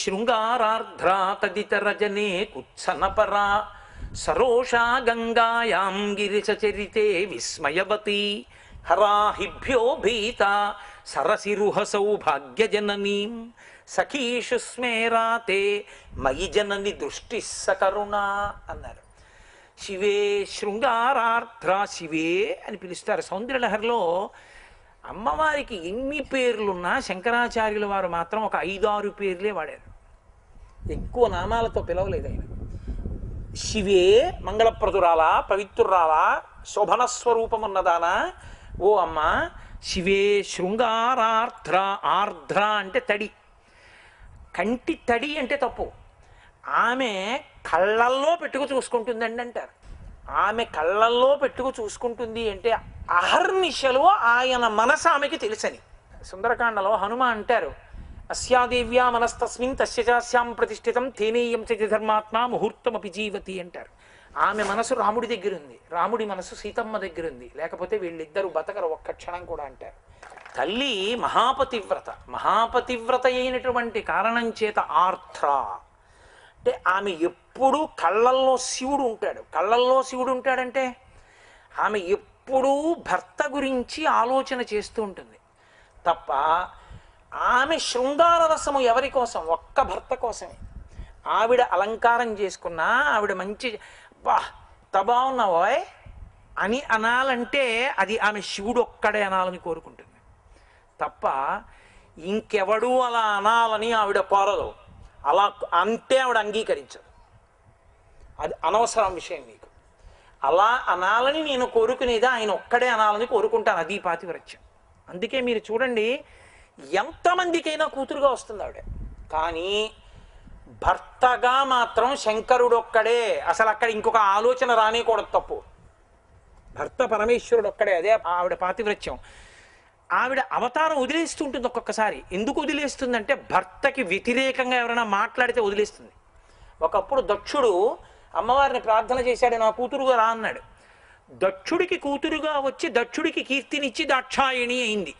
శృంగారార్ధ్రా తదితరజనే కుత్సనపరా సరోషా గంగాయాం గిరిచరితే విస్మయవతి హరాహిభ్యో భీత సరసిరుహ సౌభాగ్యజననీం సఖీషు స్మేరాతే మయి జనని దృష్టి సకరుణా అన్నారు. శివే శృంగారార్ధ్ర శివే అని పిలుస్తారు. సౌందర్యలహరిలో అమ్మవారికి ఎన్ని పేర్లున్నా శంకరాచార్యుల వారు మాత్రం ఒక 5-6 పేర్లే వాడారు, ఎక్కువ నామాలతో పిలవలేదు ఆయన. శివే మంగళప్రదురాలా, పవిత్రురాలా, శోభనస్వరూపమున్నదానా, ఓ అమ్మ శివే శృంగారార్ధ్ర. ఆర్ధ్ర అంటే తడి, కంటి తడి అంటే తప్పు. ఆమె కళ్ళల్లో పెట్టుకు చూసుకుంటుందండి అంటారు. ఆమె కళ్ళల్లో పెట్టుకు చూసుకుంటుంది అంటే అహర్నిశలు ఆయన మనసు ఆమెకి తెలుసని. సుందరకాండలో హనుమ అంటారు, అస్యాదేవ్యా మనస్తస్మిన్ తస్యాస్యాం ప్రతిష్ఠితం తేనేయం చ ధర్మాత్మ ముహూర్తమపి జీవతి అంటారు. ఆమె మనసు రాముడి దగ్గర ఉంది, రాముడి మనసు సీతమ్మ దగ్గర ఉంది, లేకపోతే వీళ్ళిద్దరూ బతకరు ఒక్క క్షణం కూడా అంటారు. తల్లి మహాపతివ్రత, మహాపతివ్రత అయినటువంటి కారణం చేత ఆర్ధ్ర అంటే ఆమె ఎప్పుడూ కళ్ళల్లో శివుడు ఉంటాడు. కళ్ళల్లో శివుడు ఉంటాడంటే ఆమె ఎప్పుడూ భర్త గురించి ఆలోచన చేస్తూ ఉంటుంది తప్ప ఆమె శృంగార రసము ఎవరి కోసం? ఒక్క భర్త కోసమే. ఆవిడ అలంకారం చేసుకున్నా, ఆవిడ మంచి బా తబావున్నావోయ్ అని అనాలంటే అది ఆమె శివుడు ఒక్కడే అనాలని కోరుకుంటుంది తప్ప ఇంకెవడూ అలా అనాలని ఆవిడ కోరదు. అలా అంటే ఆవిడ అంగీకరించదు, అది అనవసరం విషయం. నీకు అలా అనాలని నేను కోరుకునేది ఆయన ఒక్కడే అనాలని కోరుకుంటాను, అది పాతివ్రత్యం. అందుకే మీరు చూడండి, ఎంతమందికైనా కూతురుగా వస్తుంది ఆవిడ, కానీ భర్తగా మాత్రం శంకరుడు ఒక్కడే. అసలు అక్కడ ఇంకొక ఆలోచన రానేకూడదు, తప్పు. భర్త పరమేశ్వరుడు ఒక్కడే, అదే ఆవిడ పాతివ్రత్యం. ఆవిడ అవతారం వదిలేస్తుంటుంది ఒక్కొక్కసారి. ఎందుకు వదిలేస్తుందంటే భర్తకి వ్యతిరేకంగా ఎవరైనా మాట్లాడితే వదిలేస్తుంది. ఒకప్పుడు దక్షుడు అమ్మవారిని ప్రార్థన చేశాడు, నా కూతురుగా రా అన్నాడు. దక్షుడికి కూతురుగా వచ్చి దక్షుడికి కీర్తినిచ్చి దాక్షాయణి అయింది.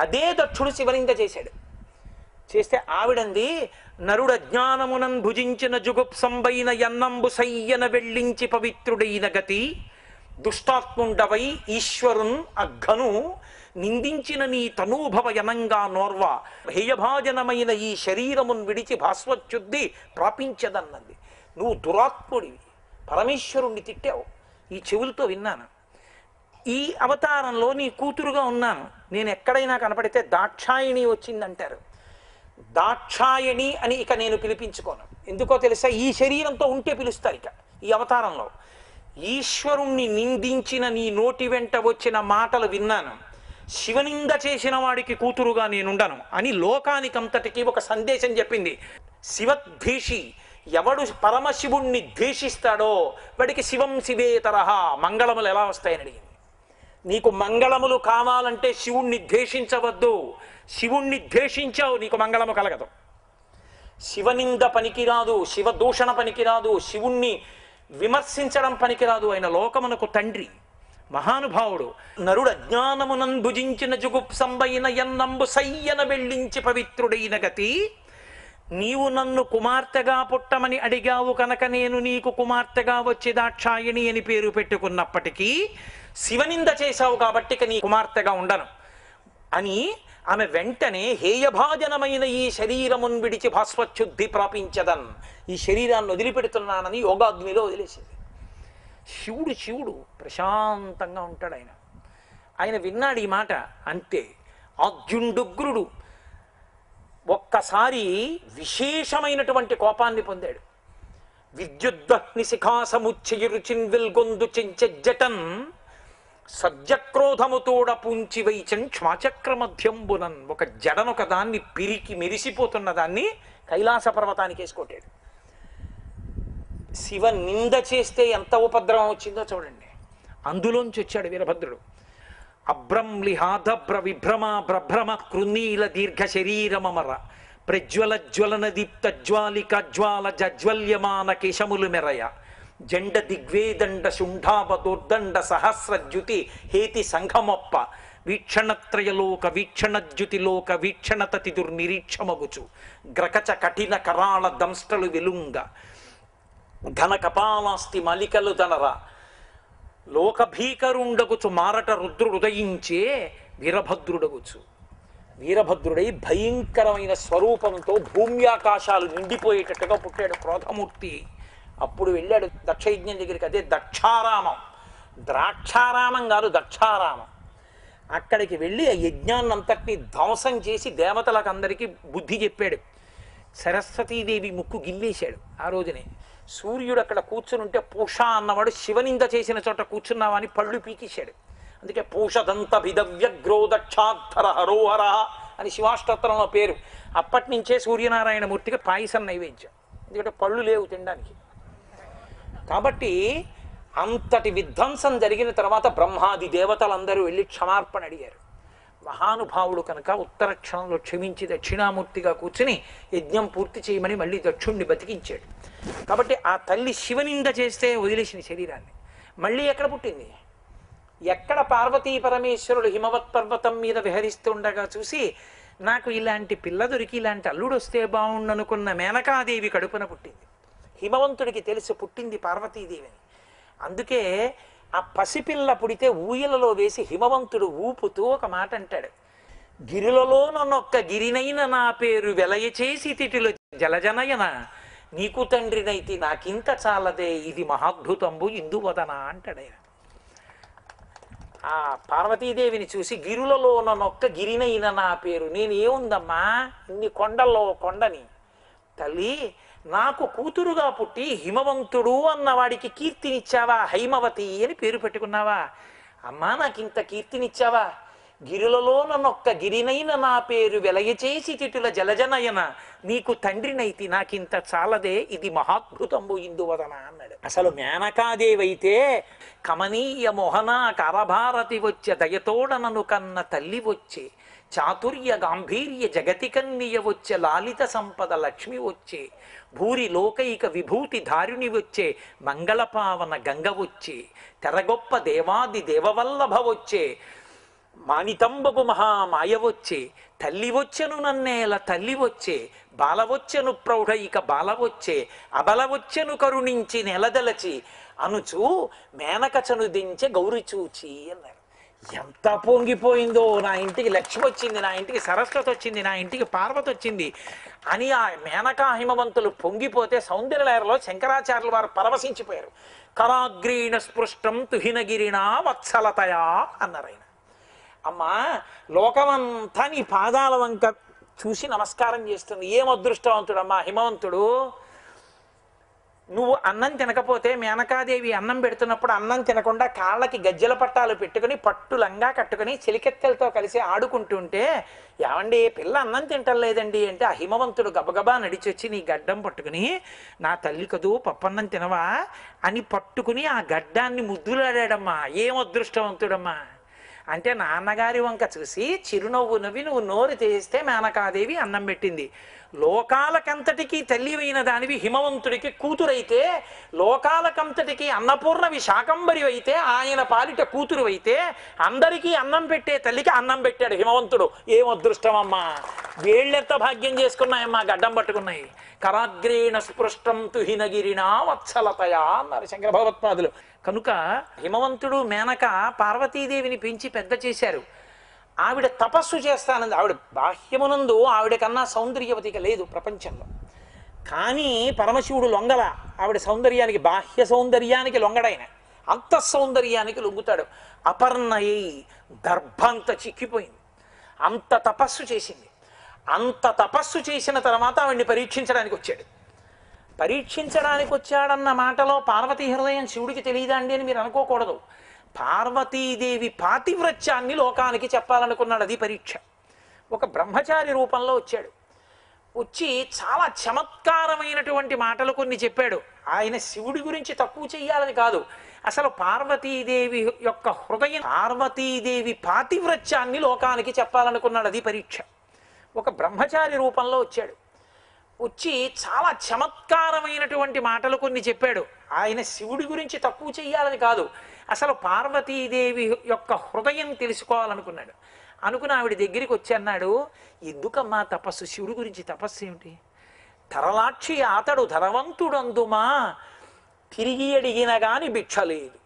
అదే దక్షుడు శివలింగ చేశాడు. చేస్తే ఆవిడంది, నరుడ జ్ఞానమునన్ భుజించిన జుగుప్సంబైన ఎన్నంబు సయ్యన వెళ్ళించి పవిత్రుడైన గతి దుష్టాత్ముండవై ఈశ్వరున్ అఘను నిందించిన నీ తనూభవ యనంగా నోర్వ హేయభాజనమైన ఈ శరీరమున్ విడిచి భాస్వచ్యుద్ధి ప్రాపించదన్నది. నువ్వు దురాత్ముడివి, పరమేశ్వరుణ్ణి తిట్టావు, ఈ చెవులతో విన్నాను. ఈ అవతారంలో నీ కూతురుగా ఉన్నాను, నేను ఎక్కడైనా కనపడితే దాక్షాయణి వచ్చిందంటారు. దాక్షాయణి అని ఇక నేను పిలిపించుకోను. ఎందుకో తెలుసా? ఈ శరీరంతో ఉంటే పిలుస్తారు. ఇక ఈ అవతారంలో ఈశ్వరుణ్ణి నిందించిన నీ నోటి వెంట వచ్చిన మాటలు విన్నాను, శివనింద చేసిన వాడికి కూతురుగా నేనుండను అని లోకానికంతటికి ఒక సందేశం చెప్పింది. శివద్వేషి ఎవడు పరమశివుణ్ణి ద్వేషిస్తాడో వాడికి శివం శివే తరహా మంగళములు ఎలా వస్తాయని అడిగింది. నీకు మంగళములు కావాలంటే శివుణ్ణి ద్వేషించవద్దు. శివుణ్ణి ద్వేషించావు, నీకు మంగళము కలగదు. శివనింద పనికిరాదు, శివదూషణ పనికిరాదు, శివుణ్ణి విమర్శించడం పనికిరాదు. ఆయన లోకమునకు తండ్రి, మహానుభావుడు. నరుడు అజ్ఞానమునం భుజించిన జుగుప్సంబైన ఎన్నంబు సయ్యన వెళ్ళించి పవిత్రుడైన గతి. నీవు నన్ను కుమార్తెగా పుట్టమని అడిగావు కనుక నేను నీకు కుమార్తెగా వచ్చి దాక్షాయణి అని పేరు పెట్టుకున్నప్పటికీ శివనింద చేశావు కాబట్టి ఇక నీ కుమార్తెగా ఉండను అని ఆమె వెంటనే హేయభాజనమైన ఈ శరీరమున్ విడిచి భాస్వచ్యుద్ధి ప్రాపించదన్, ఈ శరీరాన్ని వదిలిపెడుతున్నానని యోగాగ్నిలో వదిలేసింది. శివుడు ప్రశాంతంగా ఉంటాడు. ఆయన విన్నాడు ఈ మాట, అంతే. ఆద్యుండుగ్రుడు ఒక్కసారి విశేషమైనటువంటి కోపాన్ని పొందాడు. విద్యుద్దగ్ని శిఖాసముచ్చయి రుచిన్ విల్గొందు చెంచెజ్జటన్ సజ్జక్రోధముతోడ పూంచి వైచన్ క్షమాచక్ర మధ్యంబునన్. ఒక జడనొక దాన్ని పిరికి మెరిసిపోతున్న దాన్ని కైలాస పర్వతానికి వేసుకొట్టాడు. శివ నింద చేస్తే ఎంత ఉపద్రవం వచ్చిందో చూడండి. అందులోంచి వచ్చాడు వీరభద్రుడు. అభ్రంలిహాధభ్ర విభ్రమ భ్రభ్రమ కృనీల దీర్ఘ శరీరమర ప్రజ్వల జ్వలన దీప్త జ్వాలిక జ్వాల జజ్వల్యమాన కేశములు మెరయ జండ దిగ్వేదండ శుంఠావదోర్దండ సహస్రజ్యుతి హేతి సంఘమొప్ప వీక్షణత్రయలోక వీక్షణద్యుతిలోక వీక్షణతతి దుర్నిరీక్షమగుచు గ్రకచ కఠిన కరాళ దంష్టలు వెలుంగ ఘన కపాలాస్తి మలికలు దనర లోకభీకరుండగుచు మారట రుద్రుడుదయించే వీరభద్రుడగుచు. వీరభద్రుడై భయంకరమైన స్వరూపంతో భూమ్యాకాశాలు నిండిపోయేటట్టుగా పుట్టాడు క్రోధమూర్తి. అప్పుడు వెళ్ళాడు దక్షయజ్ఞం దగ్గరికి. అదే దక్షారామం, ద్రాక్షారామం కాదు, దక్షారామం. అక్కడికి వెళ్ళి ఆ యజ్ఞాన్నంతటినీ ధ్వంసం చేసి దేవతలకు అందరికీ బుద్ధి చెప్పాడు. సరస్వతీదేవి ముక్కు గిల్లేశాడు ఆ రోజునే. సూర్యుడు అక్కడ కూర్చుని ఉంటే పూష అన్నవాడు శివనింద చేసిన చోట కూర్చున్నావా అని పళ్ళు పీకేశాడు. అందుకే పూషదంత భిదవ్యగ్రో దక్షాధర హరోహర అని శివాష్టోత్తరంలో పేరు. అప్పటి నుంచే సూర్యనారాయణమూర్తికి పాయసం నైవేద్యం, ఎందుకంటే పళ్ళు లేవు తినడానికి. కాబట్టి అంతటి విధ్వంసం జరిగిన తర్వాత బ్రహ్మాది దేవతలందరూ వెళ్ళి క్షమార్పణ అడిగారు. మహానుభావుడు కనుక ఉత్తర క్షణంలో క్షమించి దక్షిణామూర్తిగా కూర్చుని యజ్ఞం పూర్తి చేయమని మళ్ళీ దక్షుణ్ణి బతికించాడు. కాబట్టి ఆ తల్లి శివనింద చేస్తే వదిలేసిన శరీరాన్ని మళ్ళీ ఎక్కడ పుట్టింది? ఎక్కడ పార్వతీ పరమేశ్వరుడు హిమవత్ పర్వతం మీద విహరిస్తుండగా చూసి నాకు ఇలాంటి పిల్ల దొరికి ఇలాంటి అల్లుడు వస్తే బాగుండనుకున్న మేనకాదేవి కడుపున పుట్టింది. హిమవంతుడికి తెలిసి పుట్టింది పార్వతీదేవిని. అందుకే ఆ పసిపిల్ల పుడితే ఊయలలో వేసి హిమవంతుడు ఊపుతూ ఒక మాట అంటాడు, గిరిలలో నన్నొక్క గిరినైన నా పేరు వెలయ చేసి తిటిలో జలజనయన నీకు తండ్రినైతే నాకింత చాలదే ఇది మహాద్భుతంబు ఇందువదన అంటాడు ఆయన. ఆ పార్వతీదేవిని చూసి గిరులలో నన్నొక్క గిరినైన నా పేరు, నేను ఏముందమ్మా ఇన్ని కొండల్లో కొండని, తల్లి నాకు కూతురుగా పుట్టి హిమవంతుడు అన్నవాడికి కీర్తినిచ్చావా, హైమవతి అని పేరు పెట్టుకున్నావా? అమ్మా నాకు ఇంత కీర్తినిచ్చావా? గిరులలో నన్నొక్క గిరినైన నా పేరు వెలయచేసి తిటుల జలజనయన నీకు తండ్రినైతి నాకింత చాలదే ఇది మహాద్భుతంబు ఇందువదన అన్నాడు. అసలు మేనకాదేవైతే కమనీయ మోహన కరభారతి వచ్చే దయతోడనను కన్న తల్లి వచ్చే చాతుర్య గాంభీర్య జగతి కన్నియ వచ్చే లాలిత సంపద లక్ష్మి వచ్చే భూరి లోకైక విభూతి ధారుని వచ్చే మంగళపావన గంగ వచ్చే తెరగొప్ప దేవాది దేవవల్లభ వచ్చే మానితంబగు మహామాయ వచ్చే తల్లి వచ్చెను నన్నేల తల్లి వచ్చే బాల వచ్చెను ప్రౌఢైక బాల వచ్చే అబల వచ్చెను కరుణించి నెలదలచి అనుచు మేనకచను దించే గౌరి చూచి అన్నారు. ఎంత పొంగిపోయిందో, నా ఇంటికి లక్ష్మి వచ్చింది, నా ఇంటికి సరస్వతి వచ్చింది, నా ఇంటికి పార్వతి వచ్చింది అని ఆ మేనకా హిమవంతులు పొంగిపోతే సౌందర్యలహరిలో శంకరాచార్యుల వారు పరవశించిపోయారు. కరాగ్రీణ స్పృష్టం తుహినగిరినా వత్సలతయా అన్నారు ఆయన. అమ్మా లోకమంతా నీ పాదాల వంక చూసి నమస్కారం చేస్తుంది. ఏం అదృష్టవంతుడమ్మా హిమవంతుడు. నువ్వు అన్నం తినకపోతే మేనకాదేవి అన్నం పెడుతున్నప్పుడు అన్నం తినకుండా కాళ్ళకి గజ్జల పట్టాలు పెట్టుకుని పట్టులంగా కట్టుకుని చెలికెత్తెలతో కలిసి ఆడుకుంటుంటే ఏమండి పిల్ల అన్నం తింటలేదండి అంటే ఆ హిమవంతుడు గబగబా నడిచొచ్చి నీ గడ్డం పట్టుకుని నా తల్లి కదూ పప్పన్నం తినవా అని పట్టుకుని ఆ గడ్డాన్ని ముద్దులాడాడమ్మా. ఏం అదృష్టవంతుడమ్మా అంటే నాన్నగారి వంక చూసి చిరునవ్వు నవ్వి నువ్వు నోరు చేస్తే మేనకాదేవి అన్నం పెట్టింది. లోకాలకంతటికి తల్లివైన దానివి హిమవంతుడికి కూతురైతే, లోకాలకంతటికి అన్నపూర్ణవి శాకంబరి అయితే, ఆయన పాలిట కూతురు అయితే అందరికీ అన్నం పెట్టే తల్లికి అన్నం పెట్టాడు హిమవంతుడు. ఏం అదృష్టమమ్మా. వేళ్ళెంత భాగ్యం చేసుకున్నాయమ్మా గడ్డం పట్టుకున్నాయి. కరాగ్రేణ స్పృష్టం తుహినగిరినా వత్సలతయా అన్నారు శంకర భగవత్పాదులు. కనుక హిమవంతుడు మేనక పార్వతీదేవిని పెంచి పెద్ద చేశారు. ఆవిడ తపస్సు చేస్తానంది. ఆవిడ బాహ్యమునందు ఆవిడ కన్నా సౌందర్యవతిక లేదు ప్రపంచంలో. కానీ పరమశివుడు లొంగల ఆవిడ సౌందర్యానికి, బాహ్య సౌందర్యానికి లొంగడైన అంత సౌందర్యానికి లొంగుతాడు. అపర్ణయ్యి దర్భంత చిక్కిపోయింది. అంత తపస్సు చేసింది. అంత తపస్సు చేసిన తర్వాత ఆవిడ్ని పరీక్షించడానికి వచ్చాడు. పరీక్షించడానికి వచ్చాడన్న మాటలో పార్వతీ హృదయం శివుడికి తెలియదా అండి అని మీరు అనుకోకూడదు. పార్వతీదేవి పాతివ్రత్యాన్ని లోకానికి చెప్పాలనుకున్నాడు. అది పరీక్ష. ఒక బ్రహ్మచారి రూపంలో వచ్చాడు. వచ్చి చాలా చమత్కారమైనటువంటి మాటలు కొన్ని చెప్పాడు. ఆయన శివుడి గురించి తక్కువ చెయ్యాలని కాదు, అసలు పార్వతీదేవి యొక్క హృదయం, పార్వతీదేవి పాతివ్రత్యాన్ని లోకానికి చెప్పాలనుకున్నాడు. అది పరీక్ష. ఒక బ్రహ్మచారి రూపంలో వచ్చాడు. వచ్చి చాలా చమత్కారమైనటువంటి మాటలు కొన్ని చెప్పాడు. ఆయన శివుడి గురించి తక్కువ చెయ్యాలని కాదు, అసలు పార్వతీదేవి యొక్క హృదయం తెలుసుకోవాలనుకున్నాడు. అనుకుని ఆవిడ దగ్గరికి వచ్చి అన్నాడు, ఎందుకమ్మా తపస్సు, శివుడి గురించి తపస్సు ఏమిటి? తరలాక్షి అతడు ధనవంతుడందుమా, తిరిగి అడిగిన గాని భిక్ష లేదు.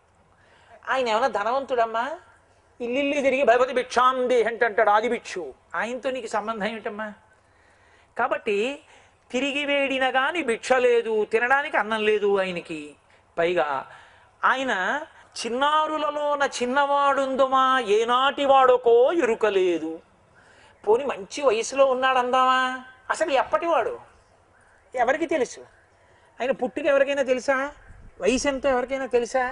ఆయన ఏమైనా ధనవంతుడమ్మా? ఇల్లు తిరిగి భగవతి భిక్షాందే అంటాడు, ఆది భిక్షు. ఆయనతో నీకు సంబంధం ఏమిటమ్మా? కాబట్టి తిరిగి వేడిన గాని భిక్ష లేదు, తినడానికి అన్నం లేదు ఆయనకి. పైగా ఆయన చిన్నారులలోన చిన్నవాడుందుమా, ఏనాటి వాడుకో ఎరుకలేదు. పోని మంచి వయసులో ఉన్నాడు అందామా, అసలు ఎప్పటివాడు ఎవరికి తెలుసు? ఆయన పుట్టుక ఎవరికైనా తెలుసా? వయసు ఎంతో ఎవరికైనా తెలుసా?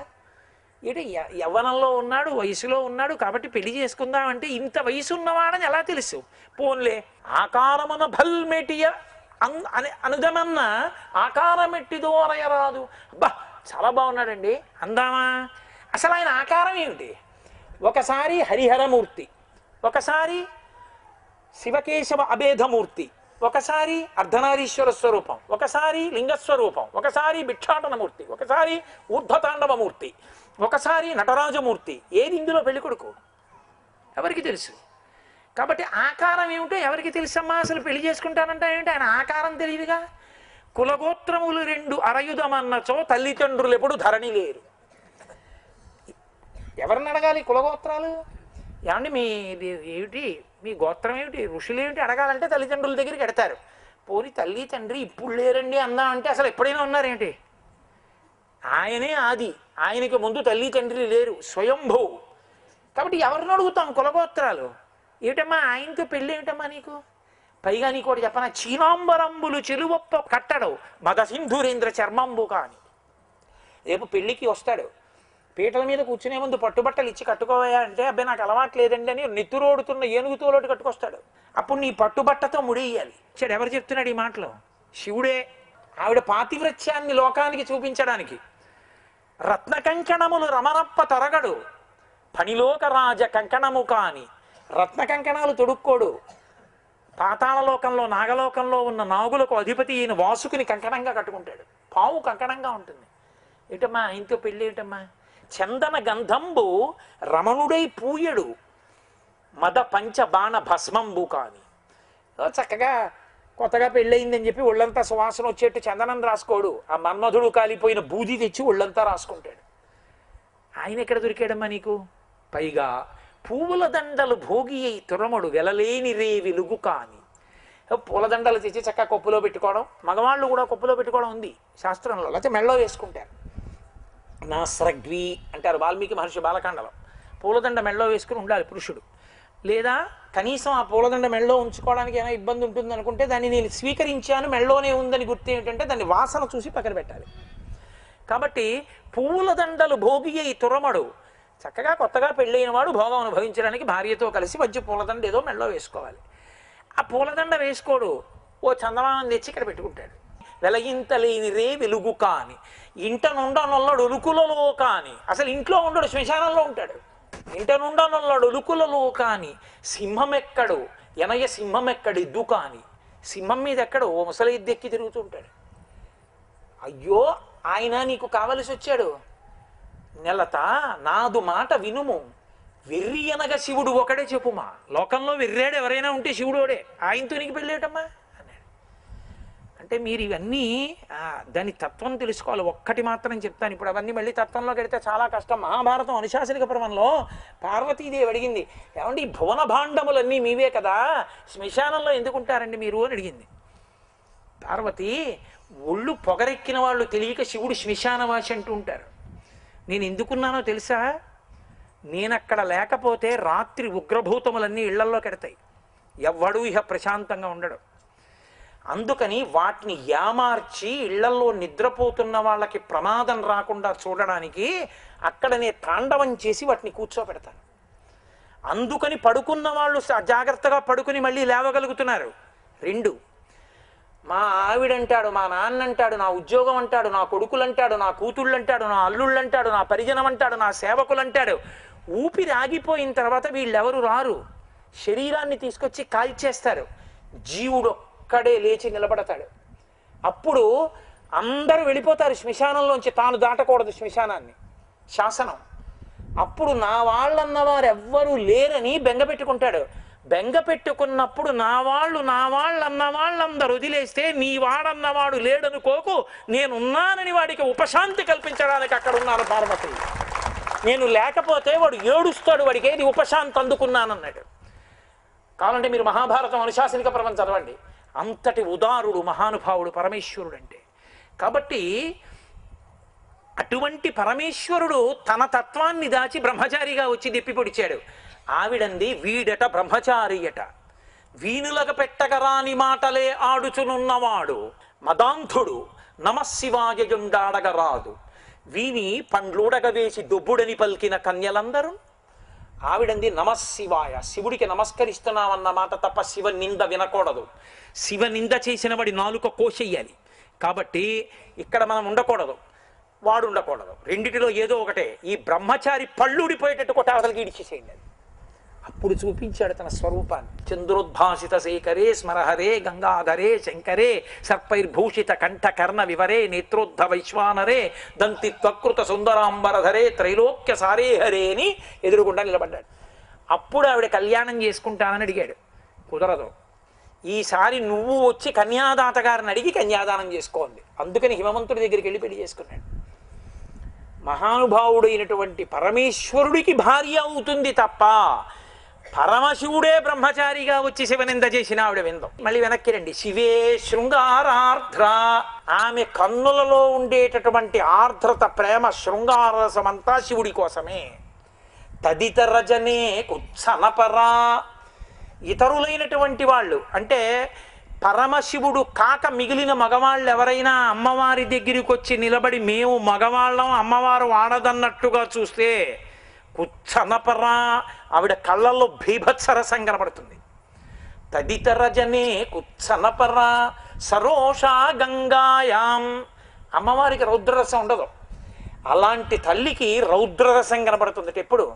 ఏంటి యవ్వనంలో ఉన్నాడు, వయసులో ఉన్నాడు, కాబట్టి పెళ్లి చేసుకుందామంటే ఇంత వయసు ఉన్నవాడని ఎలా తెలుసు? పోన్లే ఆకారమున భల్మెటియ అనుదమన్న ఆకారమెట్టిదో అరయరాదు. అబ్బా చాలా బాగున్నాడండి అందామా. అసలు ఆయన ఆకారం ఏమిటి? ఒకసారి హరిహరమూర్తి, ఒకసారి శివకేశవ అభేదమూర్తి, ఒకసారి అర్ధనారీశ్వర స్వరూపం, ఒకసారి లింగస్వరూపం, ఒకసారి భిక్షాటనమూర్తి, ఒకసారి ఊర్ధ్వతాండవమూర్తి, ఒకసారి నటరాజమూర్తి. ఏది ఇందులో పెళ్ళికొడుకు? ఎవరికి తెలుసు? కాబట్టి ఆకారం ఏమిటో ఎవరికి తెలుసమ్మా? అసలు పెళ్లి చేసుకుంటానంటే ఏమిటి? ఆయన ఆకారం తెలియదుగా. కులగోత్రములు రెండు అరయుధమన్నచో తల్లిదండ్రులు ఎప్పుడు ధరణి లేరు. ఎవరిని అడగాలి కులగోత్రాలు? ఏమండి మీ ఏమిటి, మీ గోత్రం ఏమిటి, ఋషులు ఏమిటి అడగాలంటే తల్లిదండ్రుల దగ్గరికి ఎడతారు. పోని తల్లి తండ్రి ఇప్పుడు లేరండి అందామంటే అసలు ఎప్పుడైనా ఉన్నారేంటి? ఆయనే ఆది, ఆయనకి ముందు తల్లి తండ్రి లేరు, స్వయంభూ. కాబట్టి ఎవరిని అడుగుతాం కులగోత్రాలు? ఏమిటమ్మా ఆయనతో పెళ్ళి ఏమిటమ్మా నీకు? పైగా నీకు ఒకటి చెప్పనా, చీనాంబరంబులు చెలువొప్ప కట్టడు మద సింధురేంద్ర చర్మంబు కాని. రేపు పెళ్ళికి వస్తాడు, పీటల మీద కూర్చునే ముందు పట్టుబట్టలు ఇచ్చి కట్టుకోవా అంటే, అబ్బాయి నాకు అలవాటు లేదండి అని నెత్తురోడుతున్న ఏనుగుతోలోటి కట్టుకొస్తాడు. అప్పుడు నీ పట్టుబట్టతో ముడేయాలి. చెడు ఎవరు చెప్తున్నాడు ఈ మాటలో? శివుడే. ఆవిడ పాతివ్రత్యాన్ని లోకానికి చూపించడానికి. రత్న కంకణములు రమణప్ప తొరగడు పనిలోక రాజ కంకణము కాని. రత్న కంకణాలు తొడుక్కోడు. పాతాళలోకంలో నాగలోకంలో ఉన్న నాగులకు అధిపతి అయిన వాసుకుని కంకణంగా కట్టుకుంటాడు. పాము కంకణంగా ఉంటుంది. ఏటమ్మా ఆయనతో పెళ్ళి ఏమిటమ్మా? చందన గంధంబు రమణుడై పూయడు మద పంచ బాణ భస్మంబు కాని. చక్కగా కొత్తగా పెళ్ళయిందని చెప్పి ఒళ్ళంతా సువాసన వచ్చేట్టు చందనం రాసుకోడు. ఆ మన్మధుడు కాలిపోయిన బూది తెచ్చి ఒళ్ళంతా రాసుకుంటాడు. ఆయన ఎక్కడ దొరికాడమ్మా నీకు? పైగా పువ్వుల దండలు భోగి అయి తురముడు వెలలేని రే వెలుగు కాని. పూలదండలు తెచ్చి చక్కగా కొప్పులో పెట్టుకోవడం, మగవాళ్ళు కూడా కొప్పులో పెట్టుకోవడం ఉంది శాస్త్రంలో, లేకపోతే మెళ్ళో వేసుకుంటారు. నా స్రగ్వి అంటారు వాల్మీకి మహర్షి బాలకాండలో. పూలదండ మెళ్ళో వేసుకుని ఉండాలి పురుషుడు. లేదా కనీసం ఆ పూలదండ మెళ్ళో ఉంచుకోవడానికి ఏమైనా ఇబ్బంది ఉంటుంది అనుకుంటే దాన్ని నేను స్వీకరించాను మెళ్ళోనే ఉందని గుర్తు ఏమిటంటే దాన్ని వాసన చూసి పక్కన పెట్టాలి. కాబట్టి పువ్వుల దండలు భోగి అయి తురమడు, చక్కగా కొత్తగా పెళ్ళైన వాడు భోగం అనుభవించడానికి భార్యతో కలిసి వచ్చి పూలదండ ఏదో మెళ్ళో వేసుకోవాలి. ఆ పూలదండ వేసుకోడు, ఓ చందమానం తెచ్చి ఇక్కడ పెట్టుకుంటాడు. వెలగింత లేని రే వెలుగు కాని. ఇంట నుండనున్నాడు ఒలుకులలో కాని. అసలు ఇంట్లో ఉండడు, శ్మశానంలో ఉంటాడు. ఇంట నుండనున్నాడు ఒలుకులలో కాని. సింహం ఎక్కడు ఎనయ సింహం ఎక్కడిద్దు కాని. సింహం మీద ఎక్కడు ఓ ముసలి ఎక్కి తిరుగుతుంటాడు. అయ్యో ఆయన నీకు కావలసి వచ్చాడు. నెలత నాదు మాట వినుము, వెర్రి అనగా శివుడు ఒకడే చెప్పుమా. లోకంలో వెర్రాడు ఎవరైనా ఉంటే శివుడోడే. ఆయనతో నీకు పెళ్ళేటమ్మా అన్నాడు. అంటే మీరు ఇవన్నీ దాని తత్వం తెలుసుకోవాలి. ఒక్కటి మాత్రం చెప్తాను, ఇప్పుడు అవన్నీ మళ్ళీ తత్వంలోకి వెడితే చాలా కష్టం. మహాభారతం అనుశాసనిక పర్వంలో పార్వతీదేవి అడిగింది, ఏమంటే ఈ భువన భాండములన్నీ మీవే కదా, శ్మశానంలో ఎందుకుంటారండి మీరు అని అడిగింది. పార్వతి, ఒళ్ళు పొగరెక్కిన వాళ్ళు తెలియక శివుడు శ్మశానవాసి అంటూ ఉంటారు. నేను ఎందుకున్నానో తెలుసా? నేనక్కడ లేకపోతే రాత్రి ఉగ్రభూతములన్నీ ఇళ్లల్లో కెడతాయి, ఎవ్వడూ ఇహ ప్రశాంతంగా ఉండడు. అందుకని వాటిని యామార్చి ఇళ్లల్లో నిద్రపోతున్న వాళ్ళకి ప్రమాదం రాకుండా చూడడానికి అక్కడనే తాండవం చేసి వాటిని కూర్చోబెడతాను. అందుకని పడుకున్న వాళ్ళు జాగ్రత్తగా పడుకుని మళ్ళీ లేవగలుగుతున్నారు. రెండు, మా ఆవిడంటాడు, మా నాన్న అంటాడు, నా ఉద్యోగం అంటాడు, నా కొడుకులు అంటాడు, నా కూతుళ్ళు అంటాడు, నా అల్లుళ్ళు అంటాడు, నా పరిజనం అంటాడు, నా సేవకులు అంటాడు. ఊపిరి ఆగిపోయిన తర్వాత వీళ్ళెవరు రారు, శరీరాన్ని తీసుకొచ్చి కాల్చేస్తారు. జీవుడు ఒక్కడే లేచి నిలబడతాడు. అప్పుడు అందరూ వెళ్ళిపోతారు శ్మశానంలోంచి, తాను దాటకూడదు శ్మశానాన్ని. శాసనం అప్పుడు నా వాళ్ళన్నవారు ఎవ్వరూ లేరని బెంగ పెట్టుకుంటాడు. బెంగ పెట్టుకున్నప్పుడు నా వాళ్ళు అన్న వాళ్ళందరూ వదిలేస్తే నీ వాడన్నవాడు లేడనుకోకు, నేనున్నానని వాడికి ఉపశాంతి కల్పించడానికి అక్కడ ఉన్నాను పార్వతి. నేను లేకపోతే వాడు ఏడుస్తాడు, వాడికి ఏది ఉపశాంతి అందుకున్నానన్నాడు. కావాలంటే మీరు మహాభారతం అనుశాసనిక పర్వం చదవండి. అంతటి ఉదారుడు మహానుభావుడు పరమేశ్వరుడు అంటే. కాబట్టి అటువంటి పరమేశ్వరుడు తన తత్వాన్ని దాచి బ్రహ్మచారిగా వచ్చి దిప్పి పొడిచాడు. ఆవిడంది వీడట బ్రహ్మచారియట, వీణులకు పెట్టగరాని మాటలే ఆడుచునున్నవాడు మదాంధుడు నమశివాయయుండాడగరాదు, వీని పండ్లుడగ వేసి దొబ్బుడని పలికిన కన్యలందరూ. ఆవిడంది నమశివాయ, శివుడికి నమస్కరిస్తున్నామన్న మాట తప్ప శివ నింద వినకూడదు. శివ నింద చేసిన వాడి నాలుక కోసేయాలి. కాబట్టి ఇక్కడ మనం ఉండకూడదు, వాడు ఉండకూడదు, రెండిటిలో ఏదో ఒకటే. ఈ బ్రహ్మచారి పళ్ళు ఊడిపోయేటట్టు కొట్ట అవతలకి ఇడిచేసేయండి. అప్పుడు చూపించాడు తన స్వరూపాన్ని. చంద్రోద్భాసిత శేఖరే స్మరహరే గంగాధరే శంకరే సర్పైర్భూషిత కంఠ కర్ణ వివరే నేత్రోద్ధ వైశ్వానరే దంతి త్వకృత సుందరాంబరధరే త్రైలోక్య సారే హరే అని ఎదురుగుండా నిలబడ్డాడు. అప్పుడు ఆవిడ కళ్యాణం చేసుకుంటానని అడిగాడు. కుదరదు, ఈసారి నువ్వు వచ్చి కన్యాదాత గారిని అడిగి కన్యాదానం చేసుకోండి. అందుకని హిమవంతుడి దగ్గరికి వెళ్ళి పెళ్లి చేసుకున్నాడు. మహానుభావుడైనటువంటి పరమేశ్వరుడికి భార్య అవుతుంది తప్ప పరమశివుడే బ్రహ్మచారిగా వచ్చి శివనింద చేసిన ఆవిడ విందం. మళ్ళీ వెనక్కి రండి. శివే శృంగారార్ధ్ర, ఆమె కన్నులలో ఉండేటటువంటి ఆర్ద్రత ప్రేమ శృంగారసమంతా శివుడి కోసమే. తదితర జనే కుత్సనపరా, ఇతరులైనటువంటి వాళ్ళు అంటే పరమశివుడు కాక మిగిలిన మగవాళ్ళు ఎవరైనా అమ్మవారి దగ్గరికి వచ్చి నిలబడి మేము మగవాళ్ళం అమ్మవారు ఆడదన్నట్టుగా చూస్తే కుత్సనపరా, ఆవిడ కళ్ళల్లో భీభత్సరసం కనబడుతుంది. తదితర జనే కుత్సనపరా సరోషా గంగాయాం, అమ్మవారికి రౌద్రరసం ఉండదు. అలాంటి తల్లికి రౌద్రరసం కనబడుతుంది. ఎప్పుడు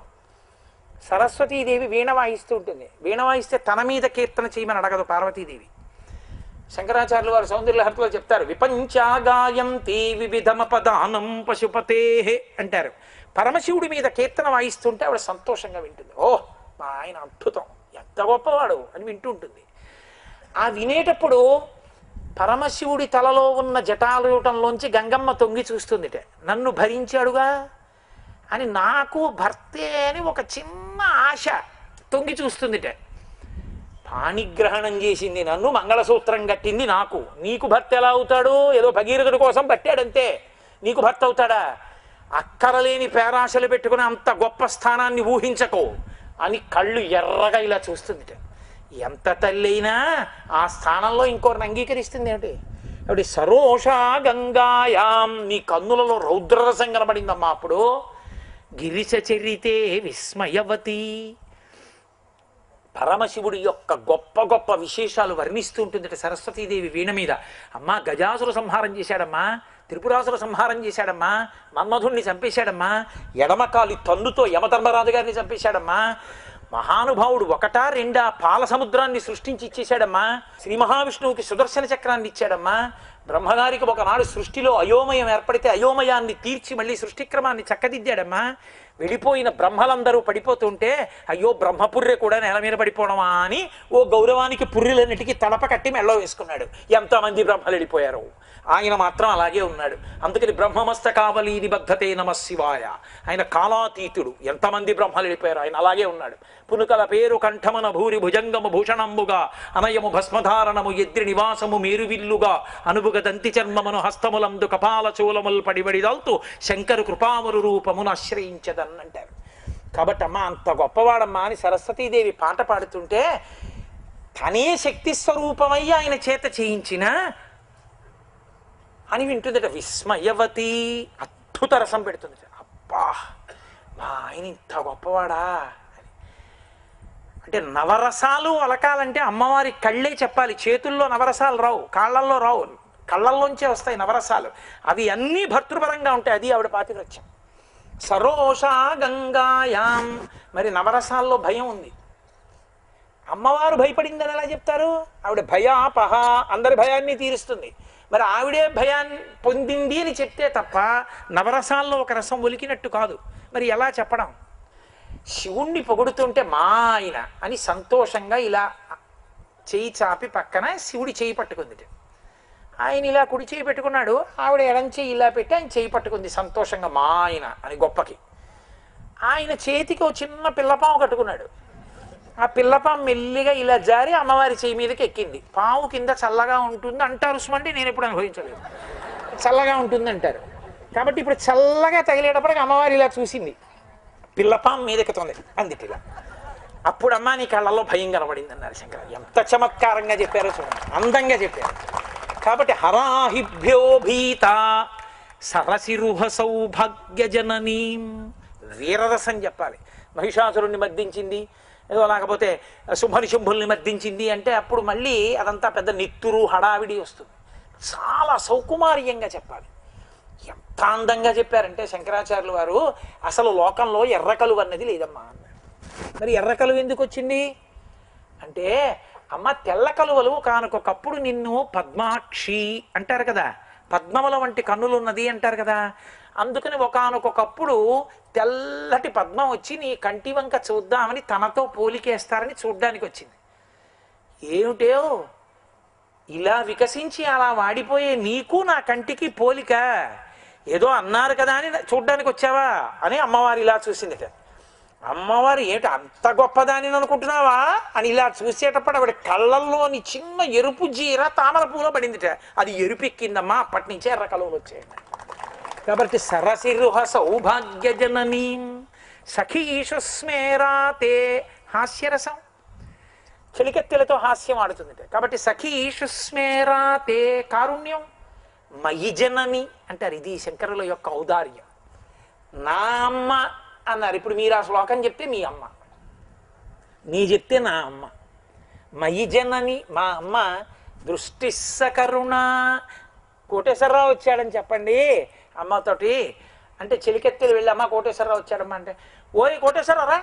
సరస్వతీదేవి వీణ వాయిస్తూ ఉంటుంది. వీణ వాయిస్తే తన మీద కీర్తన చేయమని అడగదు పార్వతీదేవి. శంకరాచార్యులు వారు సౌందర్యహర్తలో చెప్తారు, విపంచాగాయంతి వివిధమపదానం పశుపతే అంటారు. పరమశివుడి మీద కీర్తన వాయిస్తుంటే ఆవిడ సంతోషంగా వింటుంది. ఓహ్ మా ఆయన అద్భుతం, ఎంత గొప్పవాడు అని వింటూ ఉంటుంది. ఆ వినేటప్పుడు పరమశివుడి తలలో ఉన్న జటాలూటంలోంచి గంగమ్మ తొంగి చూస్తుందిట. నన్ను భరించాడుగా అని నాకు భర్తే అని ఒక చిన్న ఆశ తొంగి చూస్తుందిట. పాణిగ్రహణం చేసింది నన్ను, మంగళసూత్రం కట్టింది నాకు. నీకు భర్త ఎలా అవుతాడు? ఏదో భగీరథుడి కోసం పట్టాడంతే, నీకు భర్త అవుతాడా? అక్కరలేని పేరాశలు పెట్టుకుని అంత గొప్ప స్థానాన్ని ఊహించకో అని కళ్ళు ఎర్రగా ఇలా చూస్తుందిట. ఎంత తల్లి అయినా ఆ స్థానంలో ఇంకోరిని అంగీకరిస్తుంది ఏమిటి? కాబట్టి సరోషా గంగాయాం, నీ కన్నులలో రౌద్రరసం కనబడిందమ్మా. అప్పుడు గిరిశ చరితే విస్మయవతి, పరమశివుడి యొక్క గొప్ప గొప్ప విశేషాలు వర్ణిస్తూ ఉంటుందట సరస్వతీదేవి వీణ మీద. అమ్మా గజాసుర సంహారం చేశాడమ్మా, త్రిపురాసుర సంహారం చేశాడమ్మా, మన్మధుణ్ణి చంపేశాడమ్మా, ఎడమకాలి తన్నుతో యమధర్మరాజు గారిని చంపేశాడమ్మా, మహానుభావుడు ఒకటా రెండా పాల సముద్రాన్ని సృష్టించి ఇచ్చేశాడమ్మా, శ్రీ మహావిష్ణువుకి సుదర్శన చక్రాన్ని ఇచ్చాడమ్మా, బ్రహ్మగారికి ఒకనాడు సృష్టిలో అయోమయం ఏర్పడితే అయోమయాన్ని తీర్చి మళ్ళీ సృష్టిక్రమాన్ని చక్కదిద్దాడమ్మా. వెళ్ళిపోయిన బ్రహ్మలందరూ పడిపోతుంటే అయ్యో బ్రహ్మపుర్రె కూడా నేల మీద పడిపోవడమా అని ఓ గౌరవానికి పుర్రెలన్నిటికీ తడప కట్టి మెళ్ళో వేసుకున్నాడు. ఎంతమంది బ్రహ్మలు వెళ్ళిపోయారు, ఆయన మాత్రం అలాగే ఉన్నాడు. అందుకని బ్రహ్మమస్తకావలీ నిబద్ధతే నమశివాయ, ఆయన కాలాతీతుడు. ఎంతమంది బ్రహ్మలు వెళ్ళిపోయారు, ఆయన అలాగే ఉన్నాడు. పునుకల పేరు కంఠమన భూరి భుజంగము భూషణంబుగా అనయము భస్మధారణము ఎద్రి నివాసము మేరువిల్లుగా అనుభుగ దంతి చర్మమును హస్తములందు కపాల చూలములు పడిబడిదాల్తూ శంకరు కృపామురు రూపమును ఆశ్రయించదన్ అంటారు. కాబట్టి అమ్మ అంత గొప్పవాడమ్మా అని సరస్వతీదేవి పాట పాడుతుంటే తనే శక్తి స్వరూపమయ్యి ఆయన చేత చేయించిన అని వింటుందట. విస్మయవతి, అద్భుత రసం పెడుతుంది. అబ్బా మా ఆయన ఇంత గొప్పవాడా అని. అంటే నవరసాలు అలకాలంటే అమ్మవారి కళ్ళే చెప్పాలి. చేతుల్లో నవరసాలు రావు, కాళ్ళల్లో రావు, కళ్ళల్లోంచే వస్తాయి నవరసాలు. అవి అన్నీ భర్తృపరంగా ఉంటాయి. అది ఆవిడ పాతివ్రత్యం. సరోషా గంగాయాం, మరి నవరసాల్లో భయం ఉంది. అమ్మవారు భయపడిందని ఎలా చెప్తారు? ఆవిడ భయాపహ, అందరి భయాన్ని తీరుస్తుంది. మరి ఆవిడే భయాన్ని పొందింది అని చెప్తే తప్ప నవరసాల్లో ఒక రసం ఒలికినట్టు కాదు. మరి ఎలా చెప్పడం? శివుణ్ణి పొగుడుతుంటే మా ఆయన అని సంతోషంగా ఇలా చేయి చాపి పక్కన శివుడి చేయి పట్టుకుంది. ఆయన ఇలా కుడి చేయి పెట్టుకున్నాడు, ఆవిడ ఎడం చేయి ఇలా పెట్టి ఆయన చేయి పట్టుకుంది సంతోషంగా మా ఆయన అని గొప్పకి. ఆయన చేతికి ఒక చిన్న పిల్లపాము కట్టుకున్నాడు. ఆ పిల్లపాము మెల్లిగా ఇలా జారి అమ్మవారి చేయి మీదకి ఎక్కింది. పాము కింద చల్లగా ఉంటుంది అంటారు సుమండి, నేను ఎప్పుడు అనుభవించలేదు. చల్లగా ఉంటుంది అంటారు. కాబట్టి ఇప్పుడు చల్లగా తగిలేటప్పటికి అమ్మవారి ఇలా చూసింది, పిల్లపాము మీదెక్కుతుంది అందిటి ఇలా. అప్పుడు అమ్మ నీ కళ్ళల్లో భయం కనబడింది అన్నారు శంకర. ఎంత చమత్కారంగా చెప్పారో చూడండి, అందంగా చెప్పారు. కాబట్టి హరాహిభ్యో భీత సరసిరుహ సౌభాగ్యజననీ, వీరరసం చెప్పాలి. మహిషాసురుణ్ణి మర్దించింది ఏదో, లేకపోతే శుంభని శుంభుల్ని మర్దించింది అంటే అప్పుడు మళ్ళీ అదంతా పెద్ద నిత్తురు హడావిడి వస్తుంది. చాలా సౌకుమార్యంగా చెప్పాలి. ఎంత అందంగా చెప్పారంటే శంకరాచార్యులు వారు, అసలు లోకంలో ఎర్రకలువ అన్నది లేదమ్మా అన్నారు. మరి ఎర్రకలువ ఎందుకు వచ్చింది అంటే, అమ్మ తెల్ల కలువలు కానుకొకప్పుడు నిన్ను పద్మాక్షి అంటారు కదా, పద్మముల వంటి కన్నులు ఉన్నది అంటారు కదా. అందుకని ఒకానొకప్పుడు తెల్లటి పద్మం వచ్చి నీ కంటి వంక చూద్దామని తనతో పోలికేస్తారని చూడ్డానికి వచ్చింది. ఏమిటో ఇలా వికసించి అలా వాడిపోయే నీకు నా కంటికి పోలిక, ఏదో అన్నారు కదా అని చూడ్డానికి వచ్చావా అని అమ్మవారు ఇలా చూసింది. అమ్మవారు ఏంటి అంత గొప్పదాని అనుకుంటున్నావా అని ఇలా చూసేటప్పుడు ఆవిడ కళ్ళల్లోని చిన్న ఎరుపు జీర తామర పూలో పడిందిట. అది ఎరుపెక్కిందమ్మా, అప్పటి నుంచే ఎర్ర కలువలు వచ్చాయండి. కాబట్టి సరసిరుహ సౌభాగ్యజననీ సఖీషు స్మేరాతే, హాస్యరసం చెలికెత్తెలతో హాస్యం ఆడుతుంది. కాబట్టి సఖీషు స్మేరాతే కారుణ్యం, మయి జనని అంటారు. ఇది శంకరుల యొక్క ఔదార్యం. నా అమ్మ అన్నారు. ఇప్పుడు మీరు ఆ శ్లోకం చెప్తే మీ అమ్మ, నీ చెప్తే నా అమ్మ. మయి జనని మా అమ్మ. దృష్టిస్స కరుణ, కోటేశ్వరరావు వచ్చాడని చెప్పండి అమ్మతోటి అంటే, చెలికెత్తెలు వెళ్ళి అమ్మ కోటేశ్వరరావు వచ్చాడమ్మా అంటే, ఓయ్ కోటేశ్వరరావు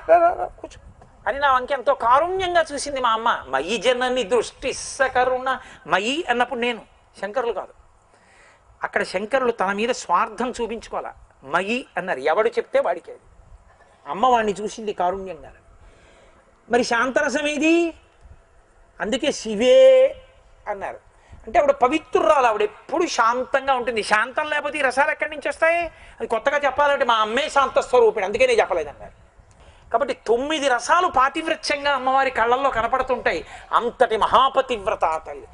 కూర్చో అని నా వంక ఎంతో కారుణ్యంగా చూసింది మా అమ్మ. మయి జనని దృష్టిస్స కరుణ. మయి అన్నప్పుడు నేను, శంకరులు కాదు. అక్కడ శంకరులు తన మీద స్వార్థం చూపించుకోవాలా. మయి అన్నారు, ఎవడు చెప్తే వాడికి. అది అమ్మ వాడిని చూసింది కారుణ్యంగా. మరి శాంతరసం ఏది? అందుకే శివే అన్నారు. అంటే ఆవిడ పవిత్రురాలు, ఆవిడ ఎప్పుడు శాంతంగా ఉంటుంది. శాంతం లేకపోతే ఈ రసాలు ఎక్కడి నుంచి వస్తాయి? అది కొత్తగా చెప్పాలంటే మా అమ్మే శాంత స్వరూపిణి, అందుకే నేను చెప్పలేదన్నారు. కాబట్టి 9 రసాలు పాతివ్రత్యంగా అమ్మవారి కళ్ళల్లో కనపడుతుంటాయి. అంతటి మహాపతివ్రత తల్లి.